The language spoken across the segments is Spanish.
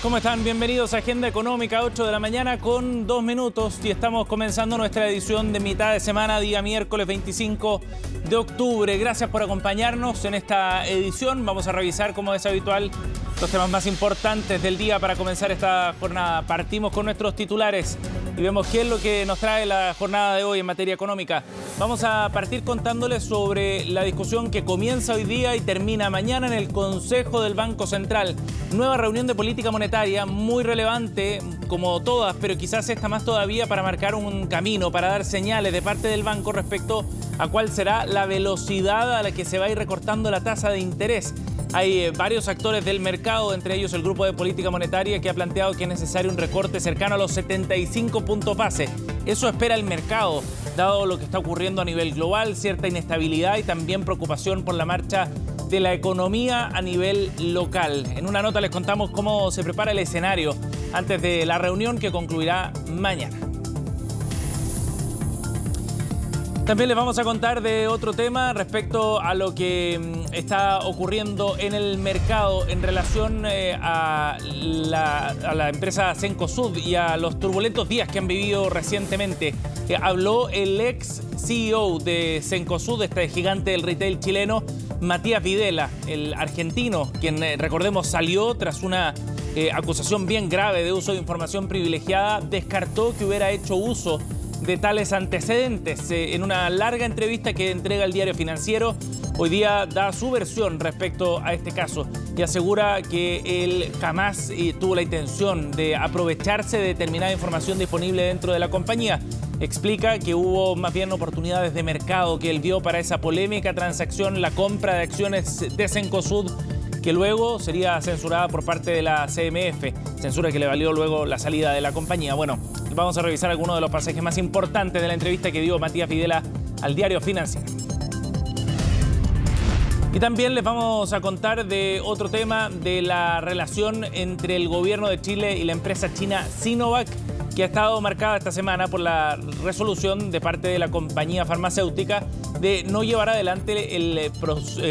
¿Cómo están? Bienvenidos a Agenda Económica, 8 de la mañana con 2 minutos y estamos comenzando nuestra edición de mitad de semana, día miércoles 25 de octubre. Gracias por acompañarnos en esta edición. Vamos a revisar, como es habitual, los temas más importantes del día para comenzar esta jornada. Partimos con nuestros titulares y vemos qué es lo que nos trae la jornada de hoy en materia económica. Vamos a partir contándoles sobre la discusión que comienza hoy día y termina mañana en el Consejo del Banco Central. Nueva reunión de política monetaria muy relevante, como todas, pero quizás esta más todavía para marcar un camino, para dar señales de parte del banco respecto a cuál será la velocidad a la que se va a ir recortando la tasa de interés. Hay varios actores del mercado, entre ellos el Grupo de Política Monetaria, que ha planteado que es necesario un recorte cercano a los 75 puntos base. Eso espera el mercado, dado lo que está ocurriendo a nivel global, cierta inestabilidad y también preocupación por la marcha de la economía a nivel local. En una nota les contamos cómo se prepara el escenario antes de la reunión que concluirá mañana. También les vamos a contar de otro tema respecto a lo que está ocurriendo en el mercado en relación a la empresa Cencosud y a los turbulentos días que han vivido recientemente. Habló el ex CEO de Cencosud, este gigante del retail chileno, Matías Videla, el argentino, quien recordemos salió tras una acusación bien grave de uso de información privilegiada, descartó que hubiera hecho uso de tales antecedentes. En una larga entrevista que entrega el Diario Financiero, hoy día da su versión respecto a este caso y asegura que él jamás tuvo la intención de aprovecharse de determinada información disponible dentro de la compañía. Explica que hubo más bien oportunidades de mercado que él vio para esa polémica transacción, la compra de acciones de Cencosud, que luego sería censurada por parte de la CMF, censura que le valió luego la salida de la compañía. Bueno, vamos a revisar algunos de los pasajes más importantes de la entrevista que dio Matías Videla al Diario Financiero. Y también les vamos a contar de otro tema, de la relación entre el gobierno de Chile y la empresa china Sinovac, que ha estado marcada esta semana por la resolución de parte de la compañía farmacéutica de no llevar adelante el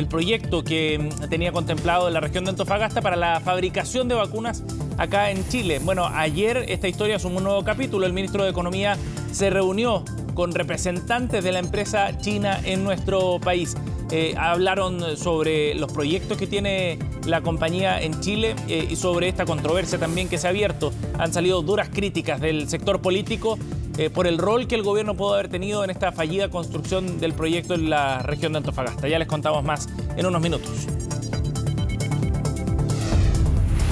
proyecto que tenía contemplado en la región de Antofagasta para la fabricación de vacunas acá en Chile. Bueno, ayer esta historia sumó un nuevo capítulo. El ministro de Economía se reunió con representantes de la empresa china en nuestro país. Hablaron sobre los proyectos que tiene la compañía en Chile y sobre esta controversia también que se ha abierto. Han salido duras críticas del sector político por el rol que el gobierno pudo haber tenido en esta fallida construcción del proyecto en la región de Antofagasta. Ya les contamos más en unos minutos.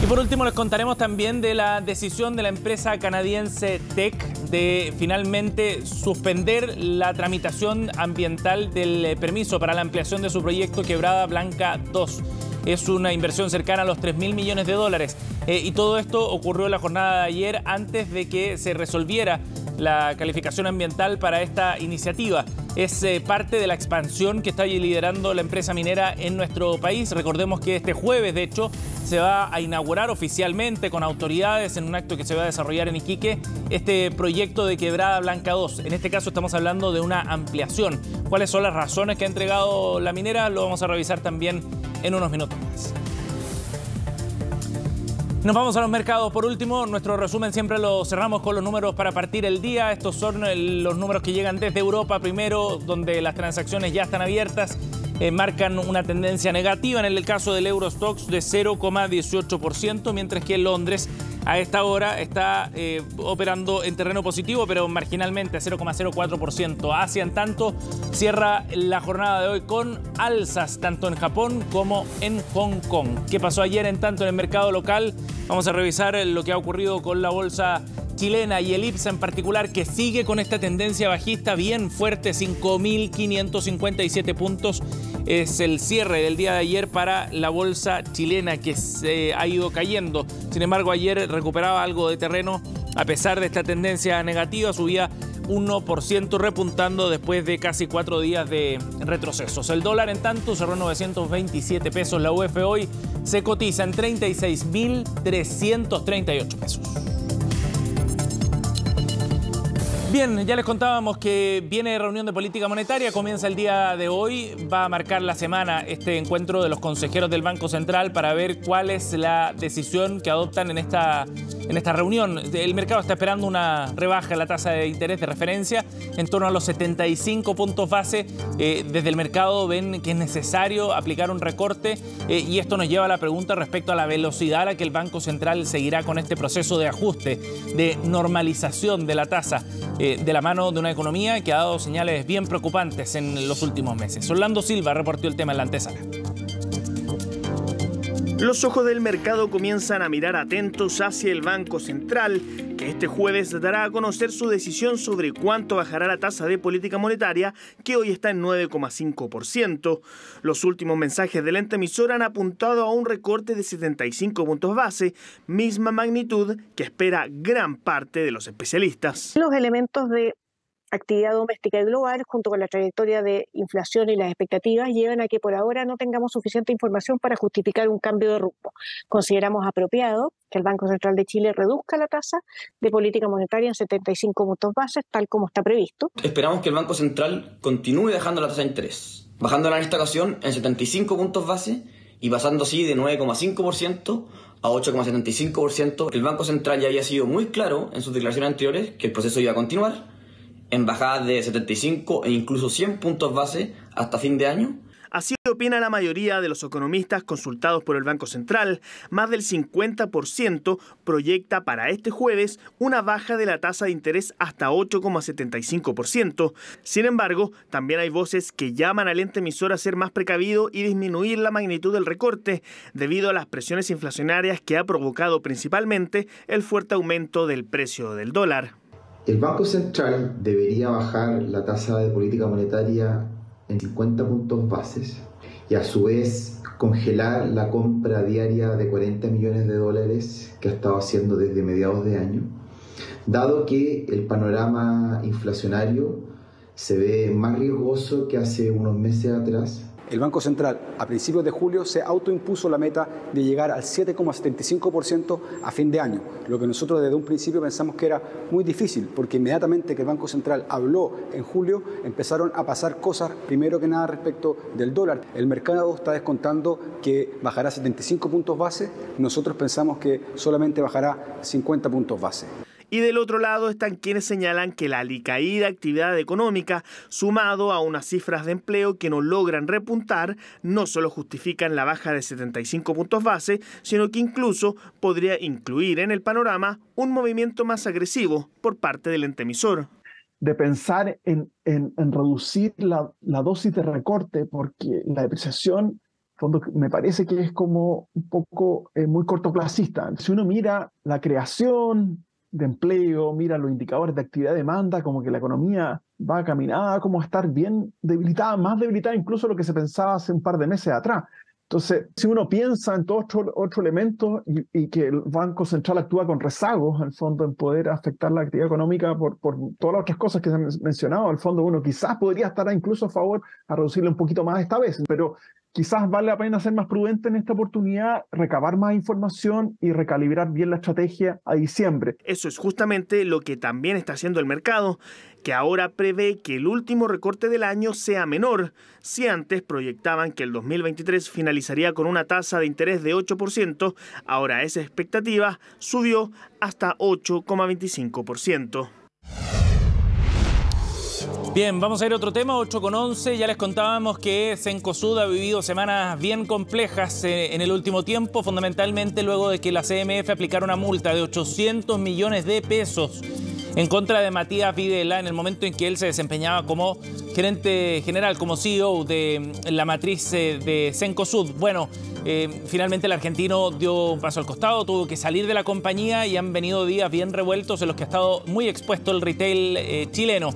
Y por último les contaremos también de la decisión de la empresa canadiense Teck de finalmente suspender la tramitación ambiental del permiso para la ampliación de su proyecto Quebrada Blanca 2. Es una inversión cercana a los 3.000 millones de dólares. Y todo esto ocurrió en la jornada de ayer antes de que se resolviera la calificación ambiental para esta iniciativa. Es parte de la expansión que está liderando la empresa minera en nuestro país. Recordemos que este jueves, de hecho, se va a inaugurar oficialmente con autoridades en un acto que se va a desarrollar en Iquique este proyecto de Quebrada Blanca 2. En este caso estamos hablando de una ampliación. ¿Cuáles son las razones que ha entregado la minera? Lo vamos a revisar también en unos minutos más. Nos vamos a los mercados. Por último, nuestro resumen siempre lo cerramos con los números para partir el día. Estos son los números que llegan desde Europa primero, donde las transacciones ya están abiertas. Marcan una tendencia negativa en el caso del Eurostoxx de 0,18%, mientras que en Londres a esta hora está operando en terreno positivo, pero marginalmente, 0,04%. Asia, en tanto, cierra la jornada de hoy con alzas, tanto en Japón como en Hong Kong. ¿Qué pasó ayer, en tanto, en el mercado local? Vamos a revisar lo que ha ocurrido con la bolsa chilena y el IPSA en particular, que sigue con esta tendencia bajista bien fuerte, 5.557 puntos. Es el cierre del día de ayer para la bolsa chilena, que se ha ido cayendo. Sin embargo, ayer recuperaba algo de terreno a pesar de esta tendencia negativa, subía 1% repuntando después de casi 4 días de retrocesos. El dólar, en tanto, cerró en 927 pesos. La UF hoy se cotiza en 36.338 pesos. Bien, ya les contábamos que viene reunión de política monetaria, comienza el día de hoy, va a marcar la semana este encuentro de los consejeros del Banco Central para ver cuál es la decisión que adoptan en esta reunión. El mercado está esperando una rebaja en la tasa de interés de referencia en torno a los 75 puntos base. Desde el mercado ven que es necesario aplicar un recorte y esto nos lleva a la pregunta respecto a la velocidad a la que el Banco Central seguirá con este proceso de ajuste, de normalización de la tasa, de la mano de una economía que ha dado señales bien preocupantes en los últimos meses. Orlando Silva reportó el tema en la antesala. Los ojos del mercado comienzan a mirar atentos hacia el Banco Central, que este jueves dará a conocer su decisión sobre cuánto bajará la tasa de política monetaria, que hoy está en 9,5%. Los últimos mensajes del ente emisor han apuntado a un recorte de 75 puntos base, misma magnitud que espera gran parte de los especialistas. Los elementos de actividad doméstica y global, junto con la trayectoria de inflación y las expectativas, llevan a que por ahora no tengamos suficiente información para justificar un cambio de rumbo. Consideramos apropiado que el Banco Central de Chile reduzca la tasa de política monetaria en 75 puntos bases, tal como está previsto. Esperamos que el Banco Central continúe bajando la tasa de interés, bajándola en esta ocasión en 75 puntos base y pasando así de 9,5% a 8,75%. El Banco Central ya había sido muy claro en sus declaraciones anteriores que el proceso iba a continuar en bajadas de 75 e incluso 100 puntos base hasta fin de año. Así opina la mayoría de los economistas consultados por el Banco Central. Más del 50% proyecta para este jueves una baja de la tasa de interés hasta 8,75%. Sin embargo, también hay voces que llaman al ente emisor a ser más precavido y disminuir la magnitud del recorte, debido a las presiones inflacionarias que ha provocado principalmente el fuerte aumento del precio del dólar. El Banco Central debería bajar la tasa de política monetaria en 50 puntos bases y a su vez congelar la compra diaria de 40 millones de dólares que ha estado haciendo desde mediados de año, dado que el panorama inflacionario se ve más riesgoso que hace unos meses atrás. El Banco Central a principios de julio se autoimpuso la meta de llegar al 7,75% a fin de año, lo que nosotros desde un principio pensamos que era muy difícil, porque inmediatamente que el Banco Central habló en julio empezaron a pasar cosas, primero que nada respecto del dólar. El mercado está descontando que bajará 75 puntos base, nosotros pensamos que solamente bajará 50 puntos base. Y del otro lado están quienes señalan que la alicaída actividad económica, sumado a unas cifras de empleo que no logran repuntar, no solo justifican la baja de 75 puntos base, sino que incluso podría incluir en el panorama un movimiento más agresivo por parte del ente emisor. De pensar en reducir la dosis de recorte, porque la depreciación me parece que es como un poco muy cortoplacista. Si uno mira la creación de empleo, mira los indicadores de actividad de demanda, como que la economía va caminada, como a estar bien debilitada, más debilitada incluso de lo que se pensaba hace un par de meses atrás. Entonces, si uno piensa en todos otros elementos y que el Banco Central actúa con rezagos, al fondo, en poder afectar la actividad económica por todas las otras cosas que se han mencionado, al fondo uno quizás podría estar incluso a favor a reducirle un poquito más esta vez, pero quizás vale la pena ser más prudente en esta oportunidad, recabar más información y recalibrar bien la estrategia a diciembre. Eso es justamente lo que también está haciendo el mercado, que ahora prevé que el último recorte del año sea menor. Si antes proyectaban que el 2023 finalizaría con una tasa de interés de 8%, ahora esa expectativa subió hasta 8,25%. Bien, vamos a ir a otro tema, 8,11. Ya les contábamos que Cencosud ha vivido semanas bien complejas en el último tiempo, fundamentalmente luego de que la CMF aplicara una multa de 800 millones de pesos en contra de Matías Videla en el momento en que él se desempeñaba como gerente general, como CEO de la matriz de Cencosud. Bueno, finalmente el argentino dio un paso al costado, tuvo que salir de la compañía y han venido días bien revueltos en los que ha estado muy expuesto el retail chileno.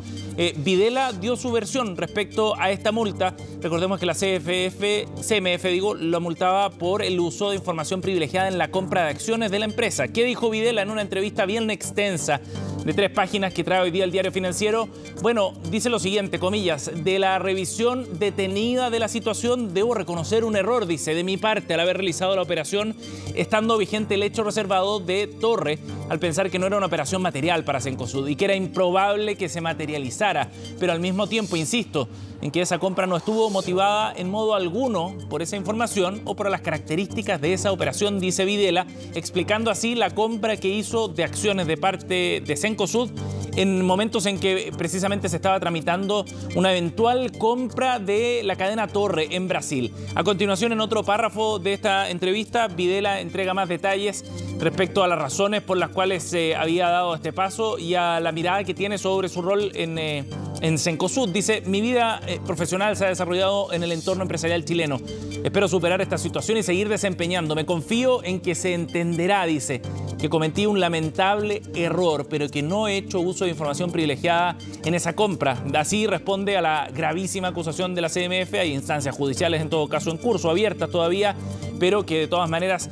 Videla dio su versión respecto a esta multa. Recordemos que la CMF lo multaba por el uso de información privilegiada en la compra de acciones de la empresa. ¿Qué dijo Videla en una entrevista bien extensa de 3 páginas que trae hoy día el Diario Financiero? Bueno, dice lo siguiente, comillas: detalles de la revisión detenida de la situación. Debo reconocer un error, dice, de mi parte al haber realizado la operación estando vigente el hecho reservado de Torre, al pensar que no era una operación material para Cencosud y que era improbable que se materializara. Pero al mismo tiempo, insisto, en que esa compra no estuvo motivada en modo alguno por esa información o por las características de esa operación, dice Videla, explicando así la compra que hizo de acciones de parte de Cencosud en momentos en que precisamente se estaba tramitando una eventual compra de la cadena Torre en Brasil. A continuación, en otro párrafo de esta entrevista, Videla entrega más detalles respecto a las razones por las cuales se había dado este paso y a la mirada que tiene sobre su rol en Cencosud. Dice, mi vida profesional se ha desarrollado en el entorno empresarial chileno. Espero superar esta situación y seguir desempeñándome. Confío en que se entenderá, dice, que cometí un lamentable error, pero que no he hecho uso de información privilegiada en esa compra. Así responde a la gravísima acusación de la CMF. Hay instancias judiciales en todo caso en curso, abiertas todavía, pero que de todas maneras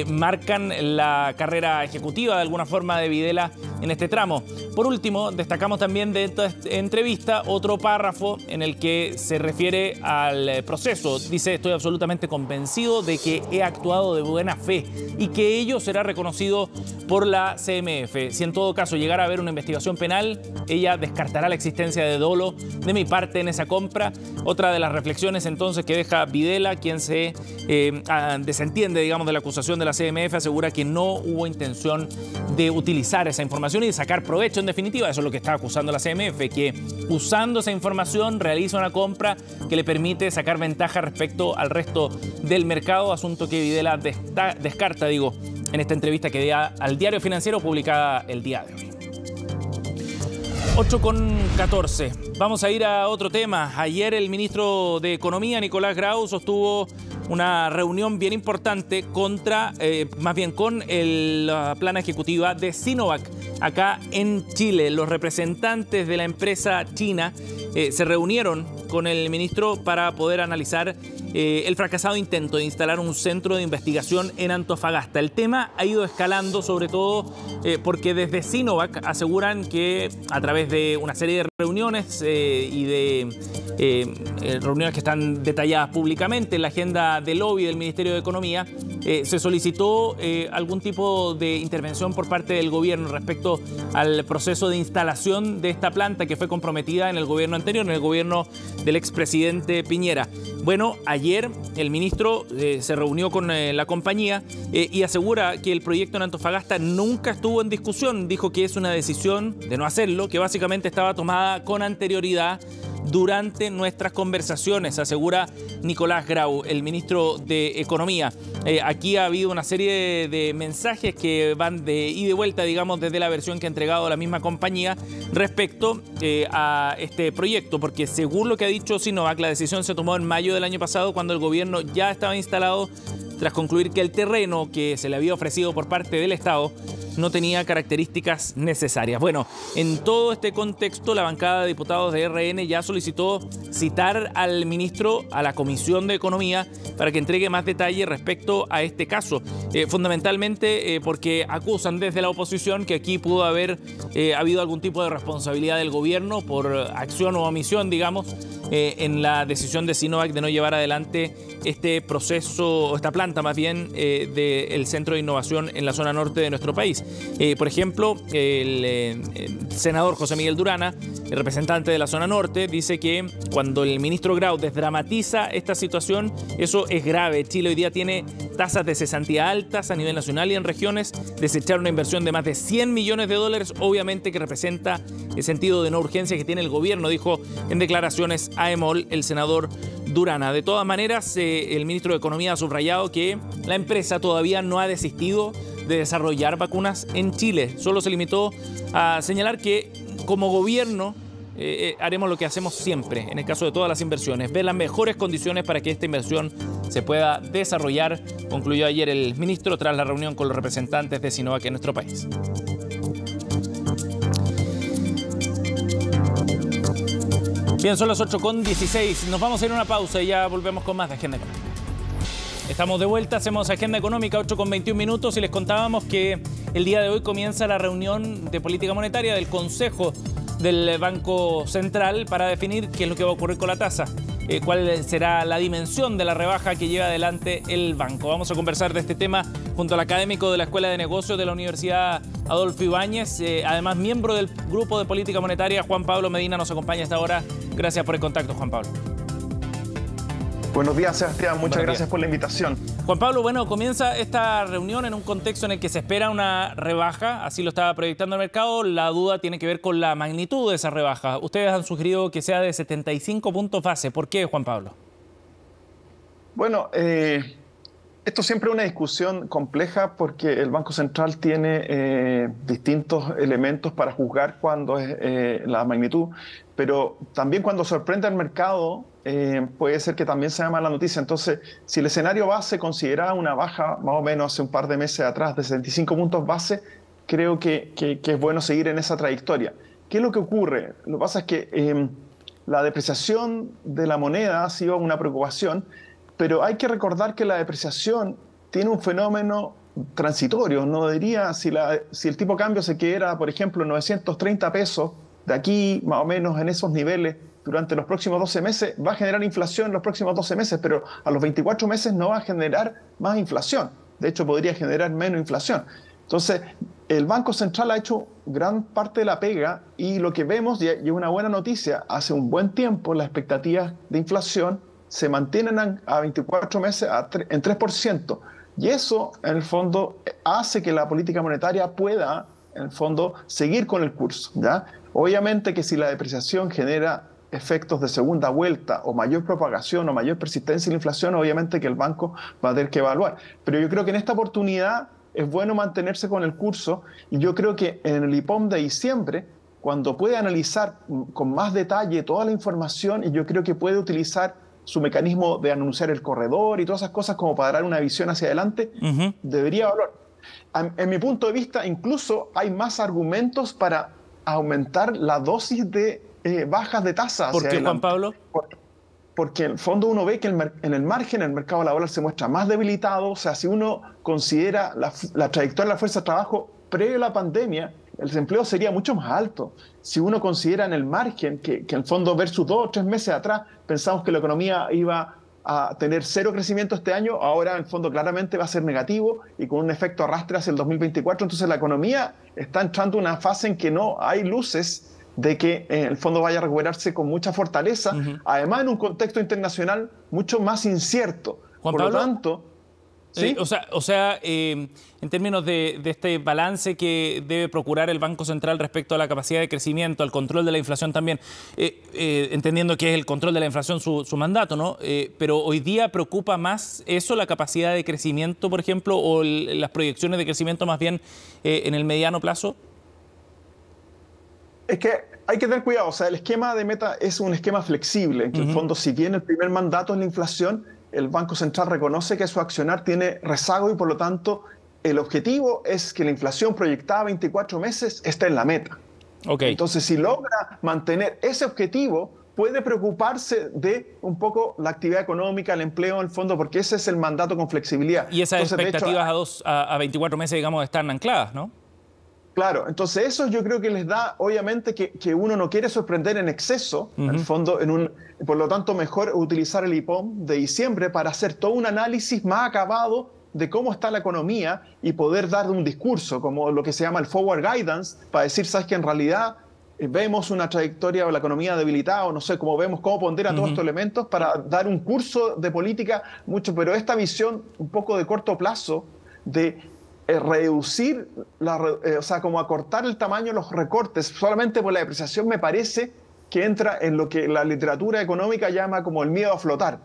marcan la carrera ejecutiva de alguna forma de Videla en este tramo. Por último, destacamos también de esta entrevista otro párrafo en el que se refiere al proceso. Dice, estoy absolutamente convencido de que he actuado de buena fe y que ello será reconocido por la CMF. Si en todo caso llegara a haber una investigación penal, ella descartará la existencia de dolo de mi parte en esa compra. Otra de las reflexiones entonces que deja Videla, quien se desentiende, digamos, de la acusación de la CMF, asegura que no hubo intención de utilizar esa información y de sacar provecho. En definitiva, eso es lo que está acusando la CMF, que usando esa información realiza una compra que le permite sacar ventaja respecto al resto del mercado, asunto que Videla descarta, en esta entrevista que dio al Diario Financiero publicada el día de hoy. 8:14. Vamos a ir a otro tema. Ayer el ministro de Economía, Nicolás Grau, sostuvo una reunión bien importante con la plana ejecutiva de Sinovac acá en Chile. Los representantes de la empresa china se reunieron con el ministro para poder analizar el fracasado intento de instalar un centro de investigación en Antofagasta. El tema ha ido escalando, sobre todo porque desde Sinovac aseguran que a través de una serie de reuniones y de reuniones que están detalladas públicamente en la agenda del lobby del Ministerio de Economía, se solicitó algún tipo de intervención por parte del gobierno respecto al proceso de instalación de esta planta que fue comprometida en el gobierno anterior, en el gobierno del expresidente Piñera. Bueno, ayer el ministro se reunió con la compañía y asegura que el proyecto en Antofagasta nunca estuvo en discusión. Dijo que es una decisión de no hacerlo, que básicamente estaba tomada con anterioridad durante nuestras conversaciones, asegura Nicolás Grau, el ministro de Economía. Aquí ha habido una serie de mensajes que van de ida y vuelta, digamos, desde la versión que ha entregado la misma compañía respecto a este proyecto, porque según lo que ha dicho Sinovac, la decisión se tomó en mayo del año pasado, cuando el gobierno ya estaba instalado, tras concluir que el terreno que se le había ofrecido por parte del Estado no tenía características necesarias. Bueno, en todo este contexto, la bancada de diputados de RN ya solicitó citar al ministro a la Comisión de Economía para que entregue más detalles respecto a este caso. Fundamentalmente porque acusan desde la oposición que aquí pudo haber habido algún tipo de responsabilidad del gobierno por acción o omisión, digamos, en la decisión de Sinovac de no llevar adelante este proceso, o esta planta más bien, del Centro de Innovación en la zona norte de nuestro país. Por ejemplo, el senador José Miguel Durana, el representante de la zona norte, dice que cuando el ministro Grau desdramatiza esta situación, eso es grave. Chile hoy día tiene tasas de cesantía altas a nivel nacional y en regiones. Desechar una inversión de más de 100 millones de dólares, obviamente que representa el sentido de no urgencia que tiene el gobierno, dijo en declaraciones a EMOL el senador Durana. De todas maneras, el ministro de Economía ha subrayado que la empresa todavía no ha desistido de desarrollar vacunas en Chile. Solo se limitó a señalar que como gobierno haremos lo que hacemos siempre en el caso de todas las inversiones, ver las mejores condiciones para que esta inversión se pueda desarrollar, concluyó ayer el ministro tras la reunión con los representantes de Sinovac en nuestro país. Bien, son las 8:16. Nos vamos a ir a una pausa y ya volvemos con más de Agenda Económica. Estamos de vuelta, hacemos Agenda Económica, 8:21 y les contábamos que el día de hoy comienza la reunión de política monetaria del Consejo del Banco Central para definir qué es lo que va a ocurrir con la tasa, cuál será la dimensión de la rebaja que lleva adelante el banco. Vamos a conversar de este tema junto al académico de la Escuela de Negocios de la Universidad Adolfo Ibáñez, además miembro del Grupo de Política Monetaria, Juan Pablo Medina, nos acompaña a esta hora. Gracias por el contacto, Juan Pablo. Buenos días, Sebastián. Muchas gracias por la invitación. Juan Pablo, bueno, comienza esta reunión en un contexto en el que se espera una rebaja, así lo estaba proyectando el mercado. La duda tiene que ver con la magnitud de esa rebaja. Ustedes han sugerido que sea de 75 puntos base. ¿Por qué, Juan Pablo? Bueno, esto siempre es una discusión compleja porque el Banco Central tiene distintos elementos para juzgar cuándo es la magnitud, pero también cuando sorprende al mercado puede ser que también sea mala noticia. Entonces, si el escenario base consideraba una baja más o menos hace un par de meses atrás de 75 puntos base, creo que es bueno seguir en esa trayectoria. ¿Qué es lo que ocurre? Lo que pasa es que la depreciación de la moneda ha sido una preocupación, pero hay que recordar que la depreciación tiene un fenómeno transitorio. No diría si el tipo de cambio se queda, por ejemplo, 930 pesos, de aquí más o menos en esos niveles durante los próximos 12 meses, va a generar inflación en los próximos 12 meses, pero a los 24 meses no va a generar más inflación. De hecho, podría generar menos inflación. Entonces, el Banco Central ha hecho gran parte de la pega y lo que vemos, y es una buena noticia, hace un buen tiempo las expectativas de inflación se mantienen a 24 meses en 3%. Y eso, en el fondo, hace que la política monetaria pueda, en el fondo, seguir con el curso, ¿ya? Obviamente que si la depreciación genera efectos de segunda vuelta o mayor propagación o mayor persistencia en la inflación, obviamente que el banco va a tener que evaluar. Pero yo creo que en esta oportunidad es bueno mantenerse con el curso y yo creo que en el IPOM de diciembre, cuando puede analizar con más detalle toda la información, y yo creo que puede utilizar su mecanismo de anunciar el corredor y todas esas cosas como para dar una visión hacia adelante, debería evaluar. En mi punto de vista, incluso hay más argumentos para aumentar la dosis de bajas de tasa. ¿Por qué, Juan Pablo? Porque en el fondo uno ve que en el margen el mercado laboral se muestra más debilitado. O sea, si uno considera la trayectoria de la fuerza de trabajo previo a la pandemia, el desempleo sería mucho más alto. Si uno considera en el margen que en el fondo versus 2 o 3 meses atrás pensamos que la economía iba a tener 0 crecimiento este año, ahora en el fondo claramente va a ser negativo y con un efecto arrastre hacia el 2024. Entonces la economía está entrando en una fase en que no hay luces de que en el fondo vaya a recuperarse con mucha fortaleza, además en un contexto internacional mucho más incierto. Juan Por Pablo, lo tanto, ¿sí? O sea, en términos de este balance que debe procurar el Banco Central respecto a la capacidad de crecimiento, al control de la inflación también, entendiendo que es el control de la inflación su mandato, ¿no? Pero hoy día preocupa más eso, la capacidad de crecimiento, por ejemplo, o las proyecciones de crecimiento más bien en el mediano plazo. Es que hay que tener cuidado. O sea, el esquema de meta es un esquema flexible, en que en el fondo, si bien el primer mandato es la inflación, el Banco Central reconoce que su accionar tiene rezago y por lo tanto el objetivo es que la inflación proyectada a 24 meses esté en la meta. Entonces, si logra mantener ese objetivo, puede preocuparse de un poco la actividad económica, el empleo en el fondo, porque ese es el mandato con flexibilidad. Y esas expectativas a 24 meses, digamos, están ancladas, ¿no? Claro, entonces eso yo creo que les da, obviamente, que uno no quiere sorprender en exceso, en el fondo, por lo tanto, mejor utilizar el IPOM de diciembre para hacer todo un análisis más acabado de cómo está la economía y poder dar un discurso, como lo que se llama el forward guidance, para decir, sabes que en realidad vemos una trayectoria de la economía debilitada, o no sé, cómo pondera todos estos elementos para dar un curso de política mucho, pero esta visión un poco de corto plazo de reducir, o sea, como acortar el tamaño de los recortes solamente por la depreciación, me parece que entra en lo que la literatura económica llama como el miedo a flotar.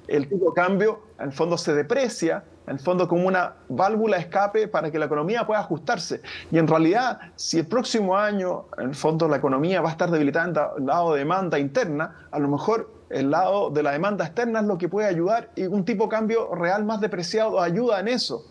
El tipo de cambio, en el fondo, se deprecia, en el fondo, como una válvula de escape para que la economía pueda ajustarse. Y en realidad, si el próximo año, en el fondo, la economía va a estar debilitada en el lado de demanda interna, a lo mejor el lado de la demanda externa es lo que puede ayudar, y un tipo de cambio real más depreciado ayuda en eso.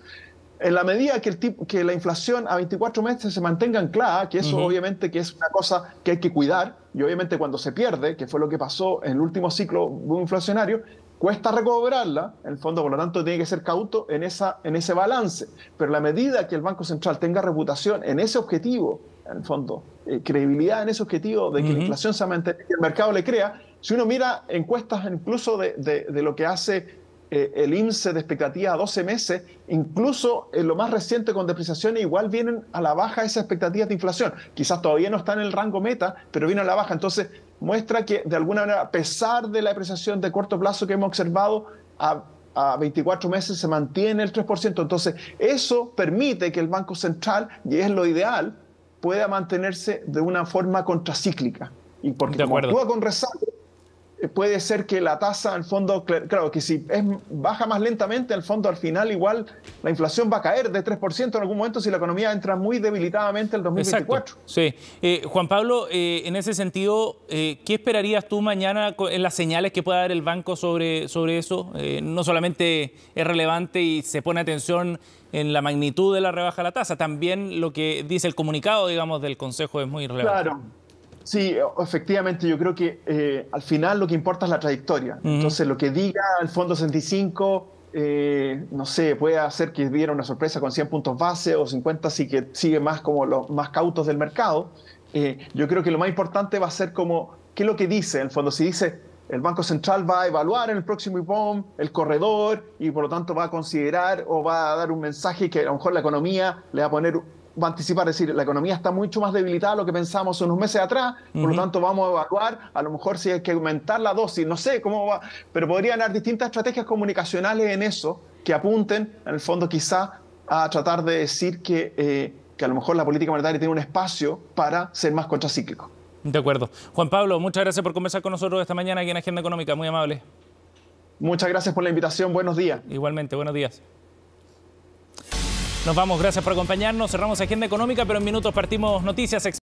En la medida que la inflación a 24 meses se mantenga anclada, que eso obviamente que es una cosa que hay que cuidar, y obviamente cuando se pierde, que fue lo que pasó en el último ciclo inflacionario, cuesta recobrarla, en el fondo, por lo tanto, tiene que ser cauto en ese balance. Pero a la medida que el Banco Central tenga reputación en ese objetivo, en el fondo, credibilidad en ese objetivo de que la inflación se mantenga y el mercado le crea. Si uno mira encuestas incluso de lo que hace el INSEE de expectativa a 12 meses, incluso en lo más reciente con depreciaciones, igual vienen a la baja esas expectativas de inflación. Quizás todavía no están en el rango meta, pero vienen a la baja. Entonces, muestra que de alguna manera, a pesar de la depreciación de corto plazo que hemos observado, a 24 meses se mantiene el 3%. Entonces, eso permite que el Banco Central, y es lo ideal, pueda mantenerse de una forma contracíclica. Y porque como actúa con rezago, puede ser que la tasa, al fondo, claro, que si baja más lentamente, al fondo, al final, igual la inflación va a caer de 3% en algún momento si la economía entra muy debilitadamente en el 2024. Exacto. Sí. Juan Pablo, en ese sentido, ¿qué esperarías tú mañana en las señales que pueda dar el banco sobre eso? No solamente es relevante y se pone atención en la magnitud de la rebaja de la tasa, también lo que dice el comunicado, digamos, del Consejo es muy relevante. Claro. Sí, efectivamente, yo creo que al final lo que importa es la trayectoria. Entonces, lo que diga el Fondo 65, no sé, puede hacer que diera una sorpresa con 100 puntos base o 50 si que sigue más como los más cautos del mercado. Yo creo que lo más importante va a ser como, ¿qué es lo que dice el fondo? Si dice, el Banco Central va a evaluar en el próximo IPOM el corredor y por lo tanto va a considerar o va a dar un mensaje que a lo mejor la economía le va a poner... va a anticipar, es decir, la economía está mucho más debilitada de lo que pensamos unos meses atrás, por lo tanto vamos a evaluar, a lo mejor si hay que aumentar la dosis, no sé cómo va, pero podrían haber distintas estrategias comunicacionales en eso que apunten, en el fondo quizá, a tratar de decir que a lo mejor la política monetaria tiene un espacio para ser más contracíclico. De acuerdo. Juan Pablo, muchas gracias por conversar con nosotros esta mañana aquí en Agenda Económica, muy amable. Muchas gracias por la invitación, buenos días. Igualmente, buenos días. Nos vamos, gracias por acompañarnos. Cerramos Agenda Económica, pero en minutos partimos noticias.